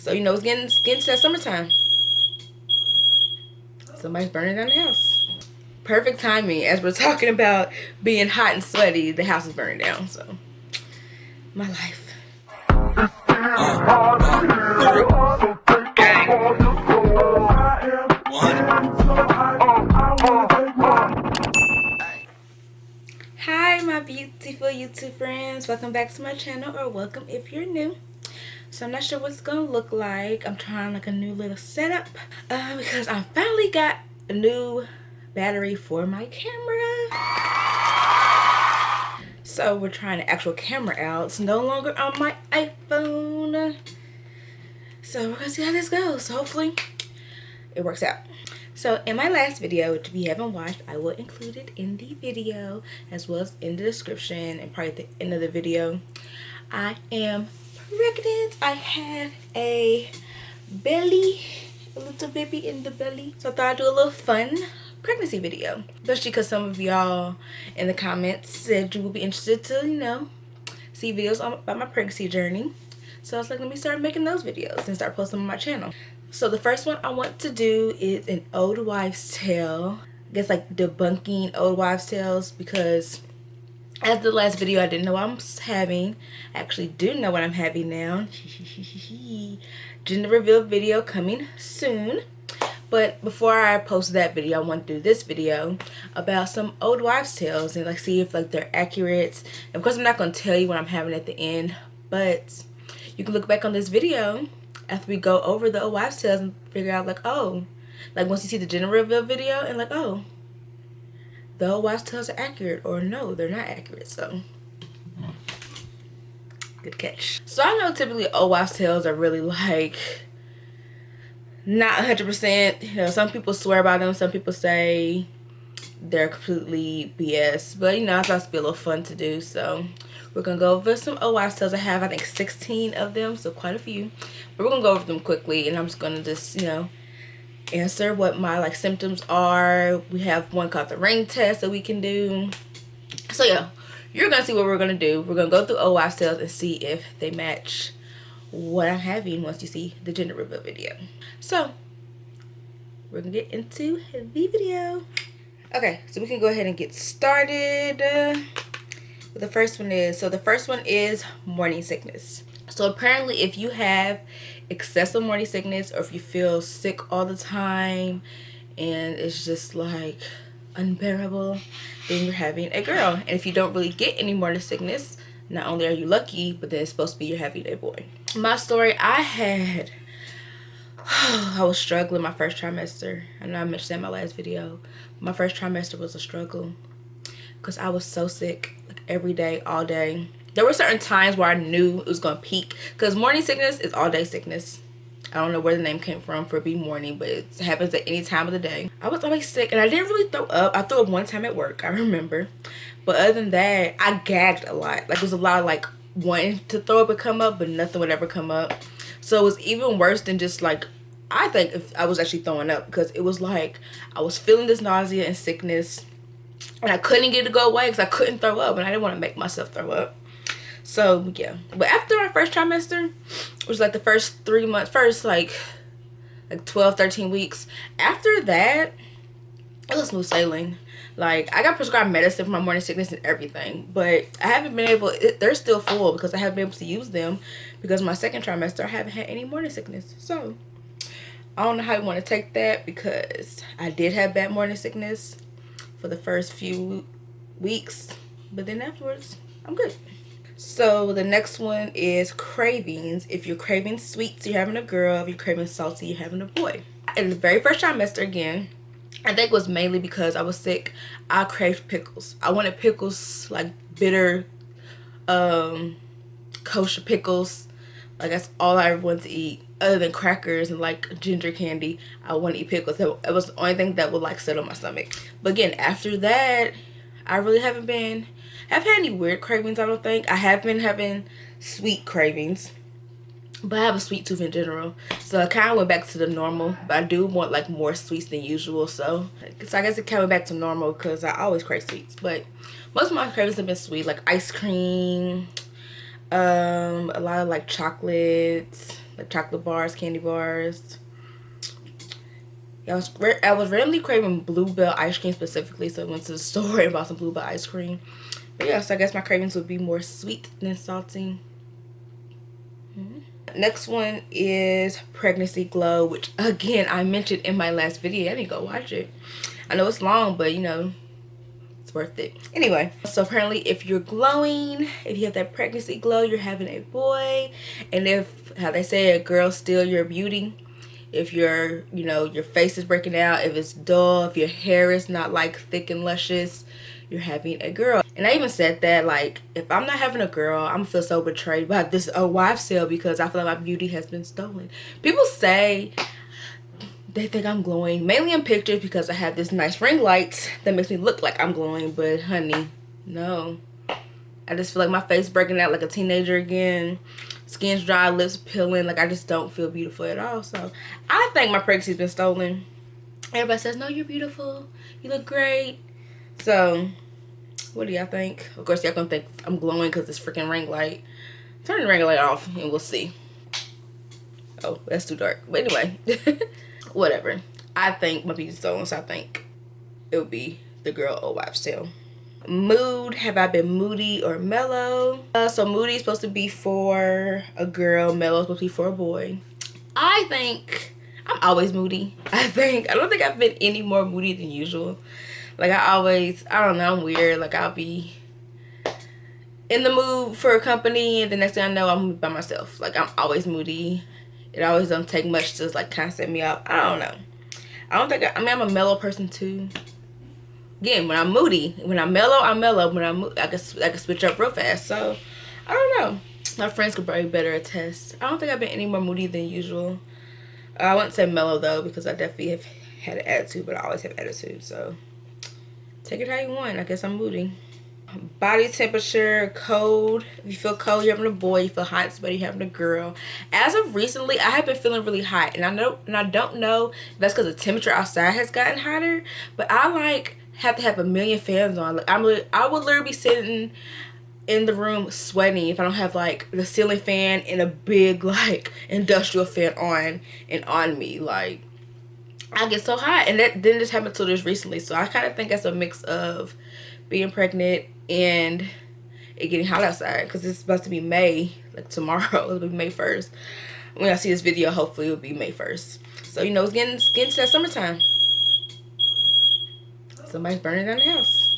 So you know it's getting to that summertime. Somebody's burning down the house. Perfect timing as we're talking about being hot and sweaty. The house is burning down. So my life. Hi my beautiful YouTube friends, welcome back to my channel, or welcome if you're new. So I'm not sure what it's gonna look like. I'm trying like a new little setup because I finally got a new battery for my camera. So we're trying the actual camera out. It's no longer on my iPhone. So we're gonna see how this goes. So hopefully it works out. So in my last video, which if you haven't watched, I will include it in the video as well as in the description and probably at the end of the video. I am pregnant. I have a belly, a little baby in the belly. So I thought I'd do a little fun pregnancy video, especially because some of y'all in the comments said you would be interested to, you know, see videos about my pregnancy journey. So I was like, let me start making those videos and start posting them on my channel. So the first one I want to do is an old wives' tale. I guess like debunking old wives' tales, because as the last video I didn't know what I'm having. I actually do know what I'm having now. Gender reveal video coming soon. But before I post that video, I want to do this video about some old wives' tales and like see if like they're accurate. And of course I'm not going to tell you what I'm having at the end, but you can look back on this video after we go over the old wives' tales and figure out like, oh, like once you see the gender reveal video and like, oh, the old wives' tales are accurate, or no, they're not accurate. So good catch. So I know typically old wives' tales are really like not 100%. You know, some people swear by them, some people say they're completely BS, but you know, I thought it'd be a little fun to do. So we're gonna go over some old wives' tales. I have, I think, 16 of them, so quite a few. But we're gonna go over them quickly, and I'm just gonna you know, answer what my like symptoms are. We have one called the ring test that we can do. So yeah, you're gonna see what we're gonna do. We're gonna go through old wives' tales and see if they match what I'm having once you see the gender reveal video. So we're gonna get into the video. Okay, so we can go ahead and get started. The first one is morning sickness. So apparently if you have excessive morning sickness, or if you feel sick all the time and it's just like unbearable, then you're having a girl. And if you don't really get any morning sickness, not only are you lucky, but then it's supposed to be you're having a boy. My story, I was struggling my first trimester. I know I mentioned that in my last video. My first trimester was a struggle because I was so sick, like every day, all day. There were certain times where I knew it was going to peak, because morning sickness is all day sickness. I don't know where the name came from for it being morning, but it happens at any time of the day. I was always sick, and I didn't really throw up. I threw up one time at work, I remember. But other than that, I gagged a lot. Like, it was a lot of like wanting to throw up and come up, but nothing would ever come up. So it was even worse than just like, I think, if I was actually throwing up, because it was like I was feeling this nausea and sickness, and I couldn't get it to go away because I couldn't throw up, and I didn't want to make myself throw up. So yeah, but after my first trimester, which was like the first 3 months, first like 12, 13 weeks, after that, it was smooth sailing. Like, I got prescribed medicine for my morning sickness and everything, but I haven't been able, they're still full because I haven't been able to use them because my second trimester, I haven't had any morning sickness. So I don't know how you want to take that, because I did have bad morning sickness for the first few weeks, but then afterwards, I'm good. So the next one is cravings. If you're craving sweets, you're having a girl. If you're craving salty, you're having a boy. In the very first trimester, again, I think it was mainly because I was sick. I craved pickles. I wanted pickles, like bitter, kosher pickles. Like, that's all I wanted to eat. Other than crackers and like ginger candy, I want to eat pickles. That was the only thing that would like settle my stomach. But again, after that, I really haven't had any weird cravings. I don't think I have been having sweet cravings, but I have a sweet tooth in general, so I kind of went back to the normal. But I do want like more sweets than usual, so I guess it kind of went back to normal because I always crave sweets. But most of my cravings have been sweet, like ice cream, a lot of like chocolates, like chocolate bars, candy bars. Yeah, I was randomly craving Bluebell ice cream specifically, so I went to the store and bought some Bluebell ice cream. But yeah, so I guess my cravings would be more sweet than salty. Next one is Pregnancy Glow, which again I mentioned in my last video. I need to go watch it. I know it's long, but you know, it's worth it. Anyway, so apparently if you're glowing, if you have that pregnancy glow, you're having a boy. And if, how they say, a girl steal your beauty, if your, you know, your face is breaking out, if it's dull, if your hair is not like thick and luscious, you're having a girl. And I even said that, like, if I'm not having a girl, I'm gonna feel so betrayed by this wife sale because I feel like my beauty has been stolen. People say they think I'm glowing, mainly in pictures because I have this nice ring light that makes me look like I'm glowing, but honey, no. I just feel like my face breaking out like a teenager again. Skin's dry, lips peeling, like I just don't feel beautiful at all. So I think my pregnancy's been stolen. Everybody says, no, you're beautiful, you look great. So what do y'all think? Of course y'all gonna think I'm glowing because this freaking ring light. Turn the ring light off and we'll see. Oh, that's too dark. But anyway, whatever. I think my beauty's stolen, so I think it would be the girl or wives tale. Mood, have I been moody or mellow? So moody is supposed to be for a girl, mellow is supposed to be for a boy. I think I'm always moody. I don't think I've been any more moody than usual. Like I don't know, I'm weird. Like I'll be in the mood for a company and the next thing I know I'm by myself. Like I'm always moody. It always don't take much to like kind of set me up. I don't know. I mean I'm a mellow person too. Again, when I'm moody, when I'm mellow, I'm mellow. When I'm I can switch up real fast. So I don't know. My friends could probably better attest. I don't think I've been any more moody than usual. I wouldn't say mellow though because I definitely have had an attitude, but I always have attitude. So take it how you want. I guess I'm moody. Body temperature, cold. If you feel cold, you're having a boy. You feel hot and sweaty, you're having a girl. As of recently, I have been feeling really hot, and I don't know if that's because the temperature outside has gotten hotter. But I like have to have a million fans on. Like I would literally be sitting in the room sweating if I don't have like the ceiling fan and a big like industrial fan on me. Like I get so hot, and that didn't just happen till just recently. So I kind of think that's a mix of being pregnant and it getting hot outside because it's supposed to be May, like tomorrow. It'll be May 1st. When I see this video, hopefully it'll be May 1st. So you know it's getting to that summertime. Somebody's burning down the house.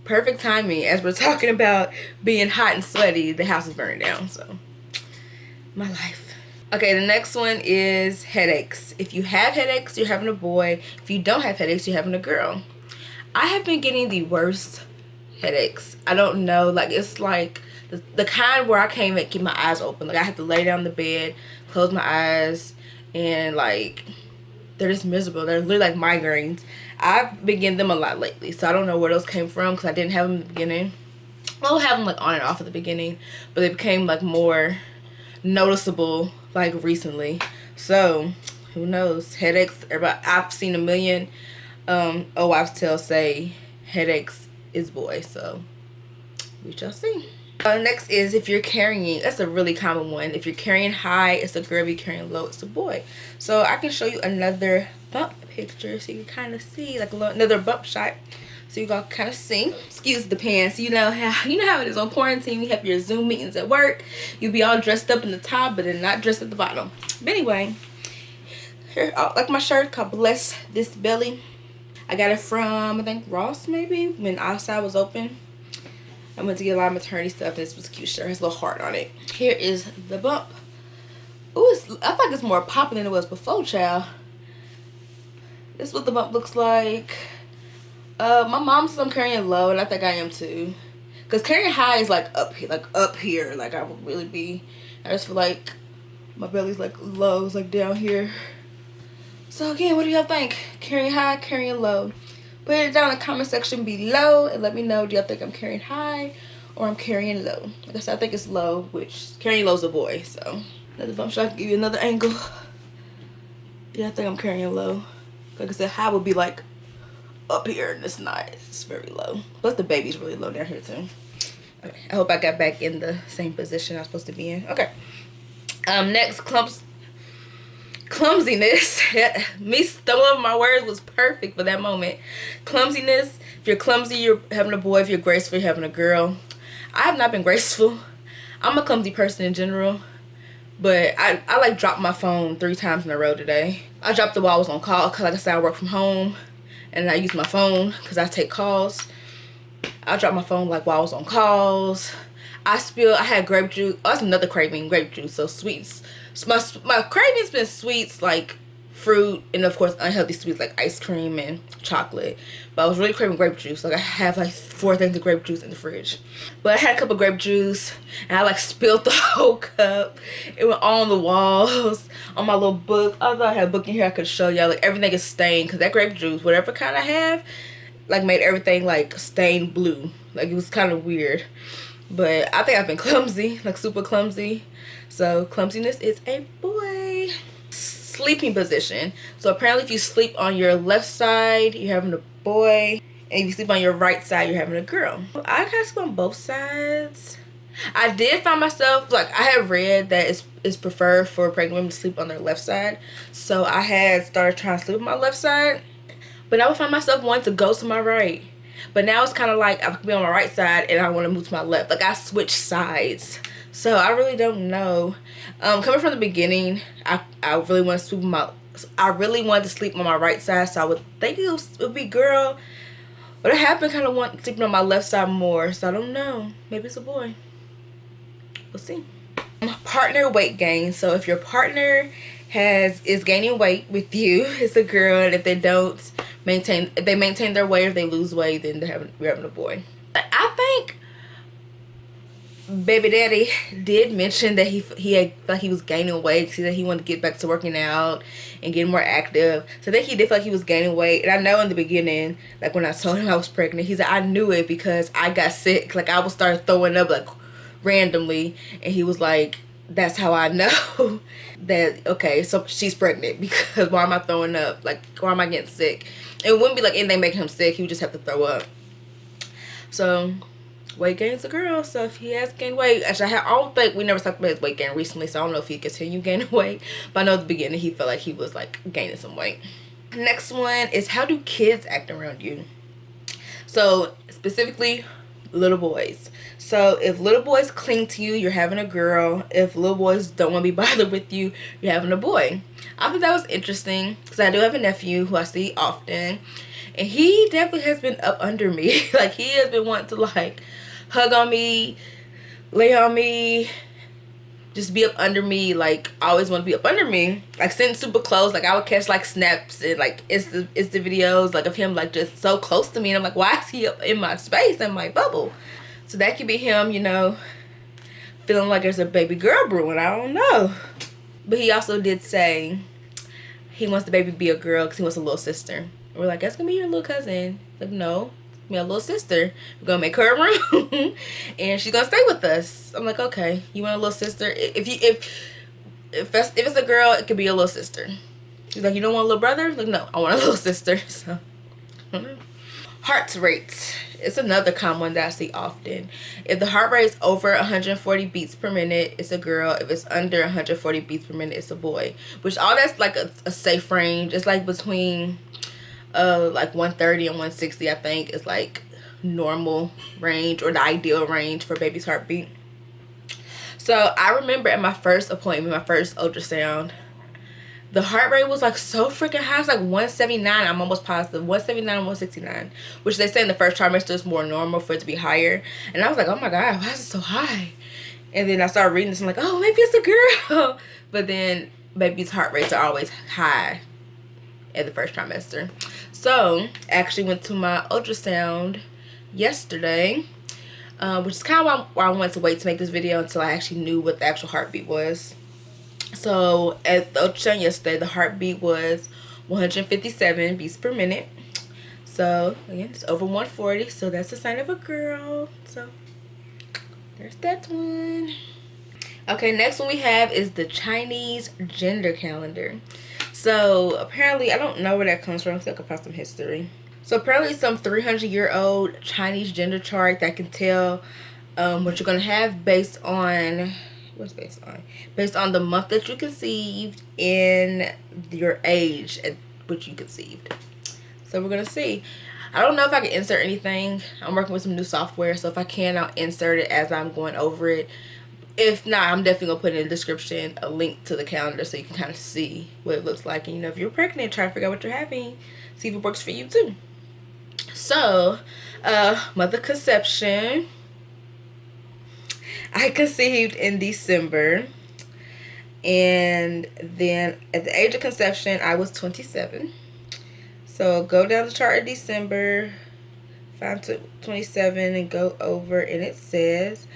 Perfect timing as we're talking about being hot and sweaty. The house is burning down. So my life. Okay, the next one is headaches. If you have headaches, you're having a boy. If you don't have headaches, you're having a girl. I have been getting the worst headaches. I don't know, like it's like the kind where I can't even keep my eyes open. Like I have to lay down in the bed, close my eyes, and like they're just miserable. They're literally like migraines. I've been getting them a lot lately, so I don't know where those came from because I didn't have them in the beginning. I'll have them like on and off at the beginning, but they became like more noticeable like recently. So who knows? Headaches. I've seen a million wives tale say headaches is boy, so we shall see. Next is if you're carrying. That's a really common one. If you're carrying high, it's a girl. If you're carrying low, it's a boy. So I can show you another bump picture so you can kind of see, like another bump shot so you can kind of see. Excuse the pants. You know how it is on quarantine. You have your Zoom meetings at work. You'll be all dressed up in the top but then not dressed at the bottom. But anyway, here, like my shirt called Bless This Belly. I got it from, I think, Ross maybe, when outside was open. I went to get a lot of maternity stuff, and this was a cute shirt. It has a little heart on it. Here is the bump. Ooh, I thought it's more popping than it was before, child. This is what the bump looks like. My mom says I'm carrying low, and I think I am too. Because carrying high is like up here. Like I would really be. I just feel like my belly's like low, it's like down here. So again, what do y'all think? Carrying high, carrying low? Put it down in the comment section below and let me know, do y'all think I'm carrying high or I'm carrying low? Like I said, I think it's low, which carrying low is a boy, so. Another bump shot, I can give you another angle. Yeah, I think I'm carrying low. Like I said, high would be like up here and it's not. It's very low. Plus the baby's really low down here too. Okay, I hope I got back in the same position I was supposed to be in. Okay. Next, clumsiness. Me stumbling over my words was perfect for that moment. Clumsiness. If you're clumsy, you're having a boy. If you're graceful, you're having a girl. I have not been graceful. I'm a clumsy person in general. But I like dropped my phone 3 times in a row today. I dropped it while I was on call because, like I said, I work from home. And I use my phone because I take calls. I dropped my phone like while I was on calls. I had grape juice. Oh, that's another craving, grape juice. So sweets. My craving's been sweets like fruit and of course unhealthy sweets like ice cream and chocolate. But I was really craving grape juice. Like I have like 4 things of grape juice in the fridge. But I had a cup of grape juice and I like spilled the whole cup. It went all on the walls, on my little book. I thought I had a book in here I could show y'all. Like everything is stained because that grape juice, whatever kind I have, like made everything like stained blue. Like it was kind of weird. But I think I've been clumsy, like super clumsy. So clumsiness is a boy. Sleeping position. So apparently if you sleep on your left side, you're having a boy. And if you sleep on your right side, you're having a girl. I kind of sleep on both sides. I did find myself, like I have read that it's preferred for pregnant women to sleep on their left side. So I had started trying to sleep on my left side. But I would find myself wanting to go to my right. But now it's kind of like I could be on my right side and I want to move to my left. Like I switch sides. So I really don't know. Coming from the beginning, I really want to sleep I really wanted to sleep on my right side. So I would think it would be girl. But I have been kind of wanting sleeping on my left side more. So I don't know. Maybe it's a boy. We'll see. Partner weight gain. So if your partner is gaining weight with you, it's a girl. And if they don't if they maintain their weight, or if they lose weight, then we're having a boy. I think baby daddy did mention that he was gaining weight. He said he wanted to get back to working out and getting more active. So I think he did feel like he was gaining weight. And I know in the beginning, like when I told him I was pregnant, he said I knew it because I got sick. Like I would start throwing up like randomly, and he was like, that's how I know that, okay, so she's pregnant, because why am I throwing up? Like, why am I getting sick? It wouldn't be like anything making him sick. He would just have to throw up. So weight gain's a girl. So if he has gained weight, actually I don't think we never talked about his weight gain recently, so I don't know if he continued gaining weight. But I know at the beginning he felt like he was like gaining some weight. Next one is, how do kids act around you? So specifically little boys. So if little boys cling to you, you're having a girl. If little boys don't want to be bothered with you, you're having a boy. I thought that was interesting because I do have a nephew who I see often, and he definitely has been up under me. Like he has been wanting to like hug on me, lay on me, just be up under me. Like I always want to be up under me, like sitting super close. Like I would catch like snaps and like it's the videos like of him like just so close to me, and I'm like, why is he up in my space, in my bubble? So that could be him, you know, feeling like there's a baby girl brewing. I don't know. But he also did say he wants the baby to be a girl because he wants a little sister. We're like, that's gonna be your little cousin. Like, no, it's my little sister. We're gonna make her a room and she's gonna stay with us. I'm like, okay, you want a little sister? If it's a girl, it could be a little sister. She's like, you don't want a little brother? Like, no, I want a little sister. So I don't know. Heart rate. It's another common one that I see often. If the heart rate is over 140 beats per minute, it's a girl. If it's under 140 beats per minute, it's a boy. Which all that's like a safe range. It's like between like 130 and 160, I think, is like normal range or the ideal range for baby's heartbeat. So I remember at my first appointment, my first ultrasound, the heart rate was like so freaking high. It's like 179. I'm almost positive. 179 and 169. Which they say in the first trimester is more normal for it to be higher. And I was like, oh my God, why is it so high? And then I started reading this and I'm like, oh, maybe it's a girl. But then baby's heart rates are always high at the first trimester. So I actually went to my ultrasound yesterday. Which is kind of why I wanted to wait to make this video until I actually knew what the actual heartbeat was. So at the ultrasound yesterday, the heartbeat was 157 beats per minute. So again, it's over 140. So that's a sign of a girl. So there's that one. Okay, next one we have is the Chinese gender calendar. So apparently, I don't know where that comes from, so I can find some history. So apparently some 300-year-old Chinese gender chart that can tell what you're going to have based on What's based on? Based on the month that you conceived and your age at which you conceived. So we're gonna see. I don't know if I can insert anything. I'm working with some new software, so if I can, I'll insert it as I'm going over it. If not, I'm definitely gonna put in the description a link to the calendar so you can kind of see what it looks like. And, you know, if you're pregnant, try to figure out what you're having, see if it works for you too. So, month of conception. I conceived in December, and then at the age of conception, I was 27. So go down the chart in December, find 27 and go over, and it says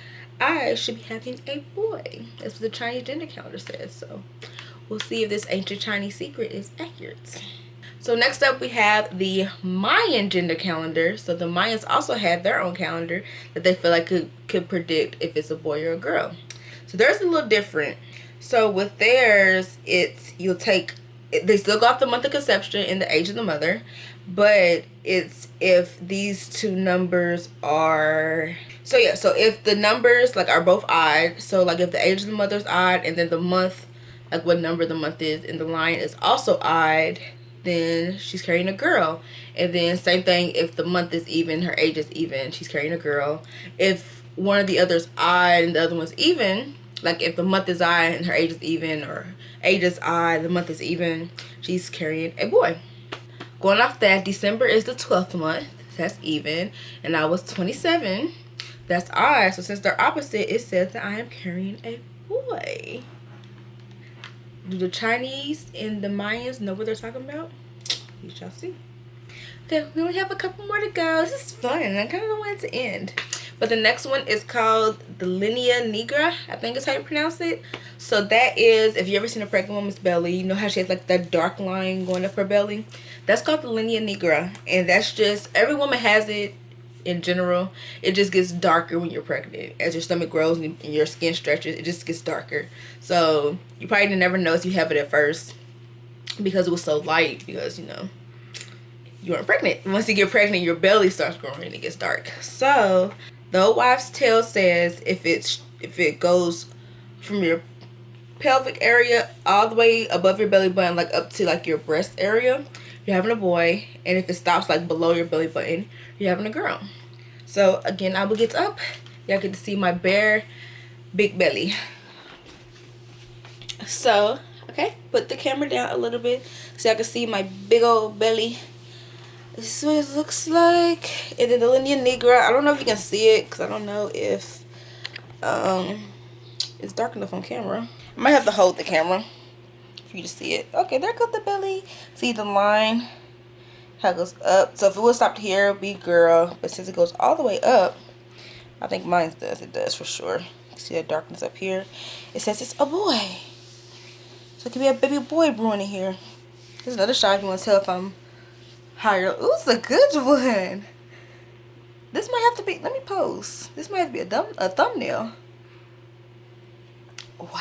I should be having a boy. That's what the Chinese gender calendar says. So we'll see if this ancient Chinese secret is accurate. So next up we have the Mayan gender calendar. So the Mayans also have their own calendar that they feel like could predict if it's a boy or a girl. So theirs is a little different. So with theirs, you'll take, they still go off the month of conception and the age of the mother, but it's if these two numbers are, so if the numbers like are both odd, so like if the age of the mother is odd and then the month, like what number the month is in the line is also odd, then she's carrying a girl. And then same thing, if the month is even, her age is even, she's carrying a girl. If one of the others odd and the other one's even, like if the month is odd and her age is even, or age is odd, the month is even, she's carrying a boy. Going off that, December is the 12th month, that's even, and I was 27, that's odd. So since they're opposite, it says that I am carrying a boy. Do the Chinese and the Mayans know what they're talking about? We shall see. Okay, we only have a couple more to go. This is fun. I kind of want it to end. But the next one is called the Linea Negra. I think is how you pronounce it. So that is, if you ever seen a pregnant woman's belly, you know how she has like that dark line going up her belly? That's called the Linea Negra. And that's just, every woman has it in general. It just gets darker when you're pregnant. As your stomach grows and your skin stretches, it just gets darker. So you probably never notice you have it at first because it was so light, because, you know, you weren't pregnant. Once you get pregnant, your belly starts growing and it gets dark. So the old wives' tale says if it goes from your pelvic area all the way above your belly button, like up to like your breast area, you're having a boy. And if it stops like below your belly button, you're having a girl. So again, I will get up. Y'all get to see my bare big belly. So okay, put the camera down a little bit so I can see my big old belly. This is what it looks like. And then the Linea Negra, I don't know if you can see it because I don't know if it's dark enough on camera. I might have to hold the camera for you to see it. Okay, there goes the belly. See the line, how it goes up. So if it was stopped here, it would be girl. But since it goes all the way up, I think mine does. It does for sure. You see that darkness up here? It says it's a boy. So it could be a baby boy brewing in here. There's another shot if you want to tell if I'm higher. Ooh, it's a good one. This might have to be, let me pose. This might have to be a thumbnail. Wow.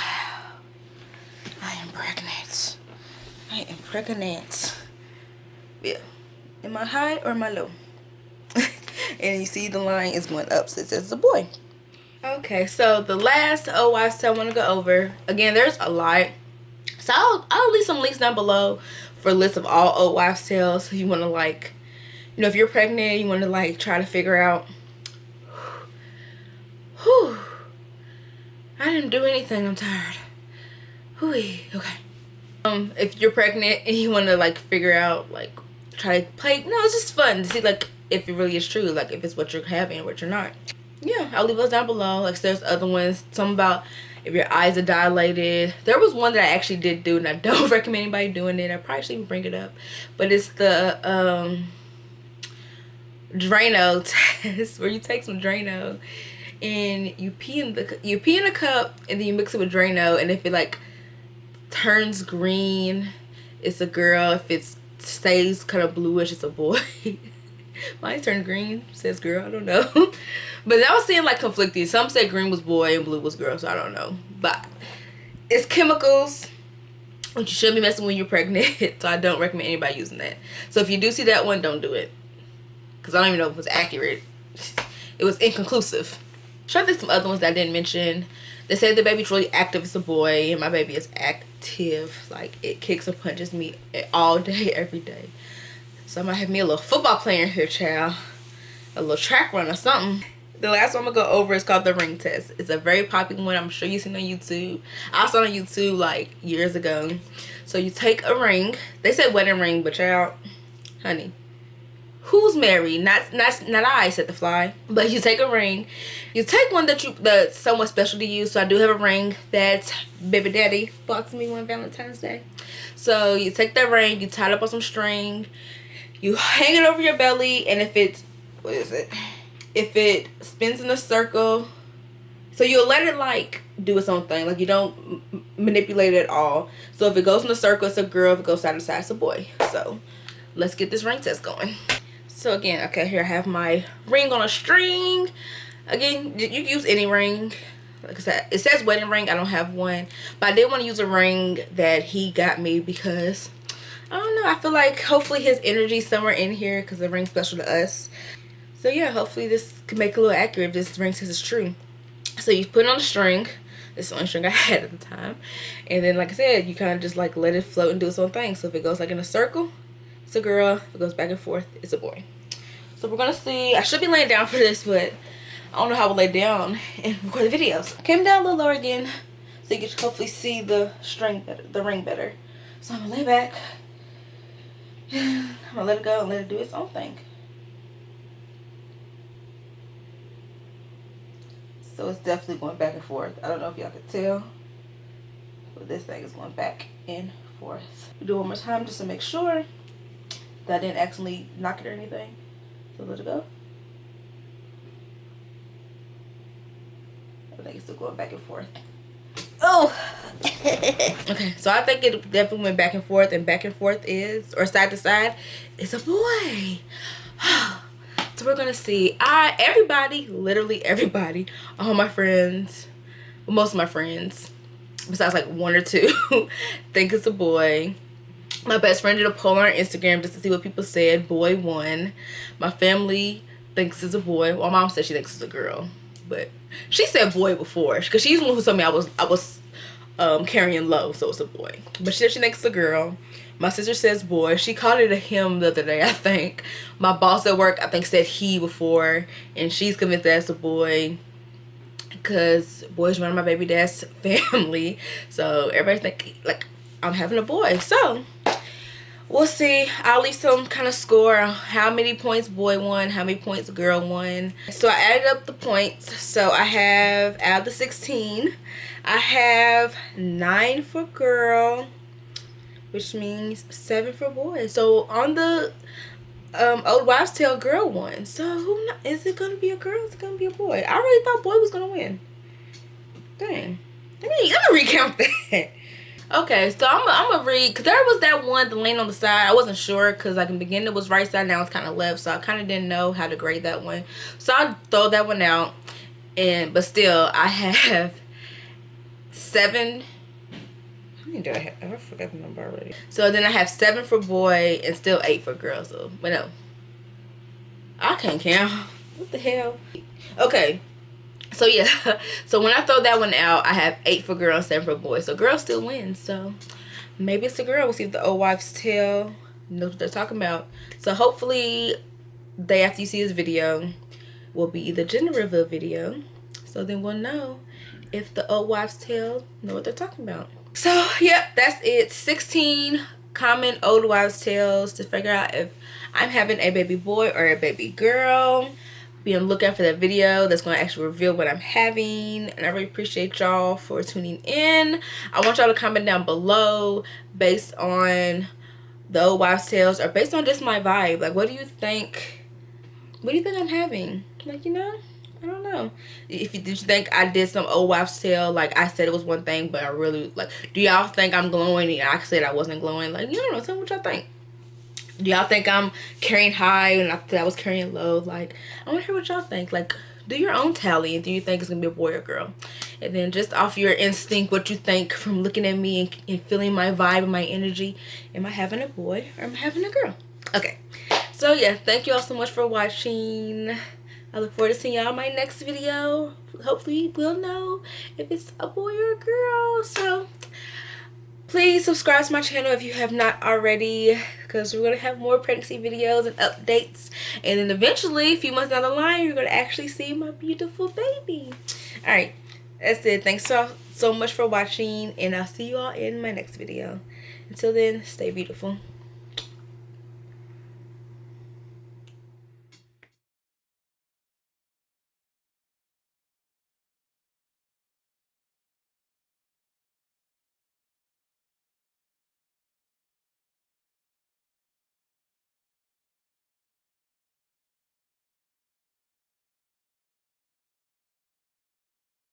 I am pregnant. I am pregnant. Yeah. Am I high or am I low? And you see the line is going up, so it says it's a boy. Okay, so the last old wives' tale I want to go over. Again, there's a lot. So I'll leave some links down below for a list of all old wives' tales. So you want to, like, you know, if you're pregnant, you want to like try to figure out, whew, I didn't do anything, I'm tired. Whew, okay. If you're pregnant and you want to like figure out, like, try to play, no, it's just fun to see like if it really is true, like if it's what you're having or what you're not. Yeah, I'll leave those down below. Like, there's other ones, some about if your eyes are dilated. There was one that I actually did do, and I don't recommend anybody doing it. I probably shouldn't even bring it up, but it's the Drano test, where you take some Drano and you pee in a cup, and then you mix it with Drano, and if it like turns green, it's a girl. If it stays kind of bluish, it's a boy. Mine turned green, says girl, I don't know. But I was seeing like conflicting. Some said green was boy and blue was girl, so I don't know. But it's chemicals, which you shouldn't be messing when you're pregnant. So I don't recommend anybody using that. So if you do see that one, don't do it, because I don't even know if it was accurate. It was inconclusive. I'm sure there's some other ones that I didn't mention. They say the baby's really active. It's a boy, and my baby is active. Like, it kicks and punches me all day, every day. So I might have me a little football player here, child. A little track run or something. The last one I'm gonna go over is called the ring test. It's a very popular one. I'm sure you've seen on YouTube. I saw it on YouTube like years ago. So you take a ring. They said wedding ring, but child, honey, who's married? Not I, said the fly. But you take a ring. You take one that's somewhat special to you. So I do have a ring that baby daddy bought to me one Valentine's Day. So you take that ring, you tie it up on some string, you hang it over your belly, and if it spins in a circle, so you'll let it like do its own thing. Like, you don't manipulate it at all. So if it goes in a circle, it's a girl. If it goes side to side, it's a boy. So let's get this ring test going. So again, okay, here I have my ring on a string. Again, you can use any ring. Like I said, it says wedding ring. I don't have one, but I did want to use a ring that he got me because I don't know, I feel like hopefully his energy somewhere in here, because the ring's special to us. So yeah, hopefully this can make it a little accurate if this ring says it's true. So you put it on the string. This is the only string I had at the time. And then, like I said, you kind of just like let it float and do its own thing. So if it goes like in a circle, it's a girl. If it goes back and forth, it's a boy. So we're gonna see. I should be laying down for this, but I don't know how to lay down and record the videos. Came down a little lower again, so you can hopefully see the string better, the ring better. So I'm gonna lay back. I'm gonna let it go and let it do its own thing. So it's definitely going back and forth. I don't know if y'all could tell, but this thing is going back and forth. We do it one more time just to make sure that I didn't accidentally knock it or anything. So let it go. I think it's still going back and forth. Oh! Okay, so I think it definitely went back and forth is, or side to side, it's a boy. So we're gonna see. Everybody, literally everybody, all my friends, well, most of my friends, besides like one or two, think it's a boy. My best friend did a poll on Instagram just to see what people said. Boy won. My family thinks it's a boy. Well, mom said she thinks it's a girl, but she said boy before, because she's the one who told me I was carrying low, so it's a boy. But she said she thinks it's a girl. My sister says boy. She called it a him the other day, I think. My boss at work, I think, said he before, and she's convinced that it's a boy because boys run my baby dad's family. So everybody think like I'm having a boy. So we'll see. I'll leave some kind of score on how many points boy won, how many points girl won. So I added up the points. So I have, out of the 16, I have 9 for girl, which means 7 for boy. So on the Old Wives Tale, girl won. So is it gonna be a girl? Is it gonna be a boy? I really thought boy was gonna win. Dang. Let me recount that. Okay, so I'm gonna read, because there was that one, the lane on the side. I wasn't sure, because like in the beginning it was right side, now it's kind of left, so I kind of didn't know how to grade that one. So I'll throw that one out, but still I have 7. How many did I have? I forgot the number already. So then I have 7 for boy and still 8 for girl. So, but no, I can't count. What the hell? Okay. So yeah, so when I throw that one out, I have 8 for girl and 7 for boy. So girl still wins. So maybe it's a girl. We'll see if the Old Wives Tale knows what they're talking about. So hopefully, day after you see this video, will be the gender reveal video. So then we'll know if the Old Wives Tale know what they're talking about. So yep, that's it. 16 common Old Wives Tales to figure out if I'm having a baby boy or a baby girl. Be on the lookout for that video that's going to actually reveal what I'm having. And I really appreciate y'all for tuning in. I want y'all to comment down below based on the Old Wives Tales or based on just my vibe. Like, what do you think? What do you think I'm having? Like, you know, I don't know. Did you think I did some Old Wives Tale? Like, I said it was one thing, but I really, like, do y'all think I'm glowing? And I said I wasn't glowing. Like, you don't know. Tell me what y'all think. Do y'all think I'm carrying high and I thought I was carrying low? Like, I want to hear what y'all think. Like, do your own tally and do you think it's going to be a boy or girl? And then just off your instinct, what you think from looking at me and feeling my vibe and my energy. Am I having a boy or am I having a girl? Okay. So, yeah, thank you all so much for watching. I look forward to seeing y'all in my next video. Hopefully we'll know if it's a boy or a girl. So please subscribe to my channel if you have not already, because we're going to have more pregnancy videos and updates. And then eventually, a few months down the line, you're going to actually see my beautiful baby. Alright, that's it. Thanks so much for watching, and I'll see you all in my next video. Until then, stay beautiful.